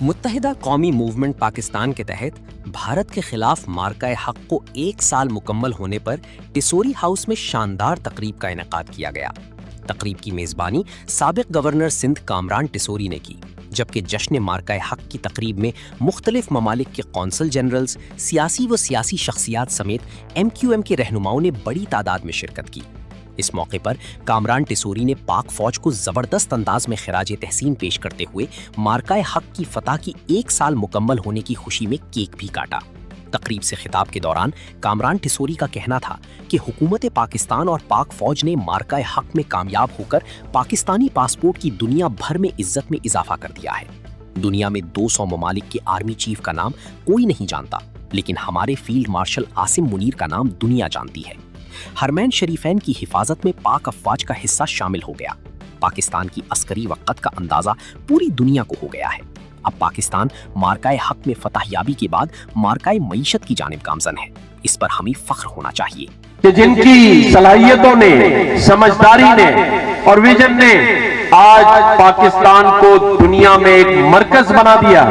متحدہ قومی موومنٹ پاکستان کے تحت بھارت کے خلاف مارکہ حق کو 1 سال مکمل ہونے پر ٹیسوری ہاؤس میں شاندار تقریب کا انعقاد کیا گیا۔ تقریب کی میزبانی سابق گورنر سندھ کامران ٹیسوری نے کی، جبکہ جشن مارکہ حق کی تقریب میں مختلف ممالک کے قونصل جنرلز، سیاسی شخصیات سمیت MQM کے رہنماؤں نے بڑی تعداد میں شرکت کی۔ اس موقع پر کامران ٹیسوری نے پاک فوج کو زبردست انداز میں خراج تحسین پیش کرتے ہوئے مارکہ حق کی فتح کی 1 سال مکمل ہونے کی خوشی میں کیک بھی کاٹا۔ تقریب سے خطاب کے دوران کامران ٹیسوری کا کہنا تھا کہ حکومت پاکستان اور پاک فوج نے مارکہ حق میں کامیاب ہو کر پاکستانی پاسپورٹ کی دنیا بھر میں عزت میں اضافہ کر دیا ہے۔ دنیا میں 200 ممالک کے آرمی چیف کا نام کوئی نہیں جانتا، لیکن ہمارے فیلڈ مارشل عاصم منیر کا نام دنیا جانتی ہے۔ حرمین شریفین کی حفاظت میں پاک افواج کا حصہ شامل ہو گیا۔ پاکستان کی عسکری وقت کا اندازہ پوری دنیا کو ہو گیا ہے۔ اب پاکستان مارکہ حق میں فتح یابی کے بعد مارکہ معیشت کی جانب گامزن ہے۔ اس پر ہمیں فخر ہونا چاہیے کہ جن کی صلاحیتوں نے، سمجھداری نے اور ویژن نے آج پاکستان کو دنیا میں ایک مرکز بنا دیا۔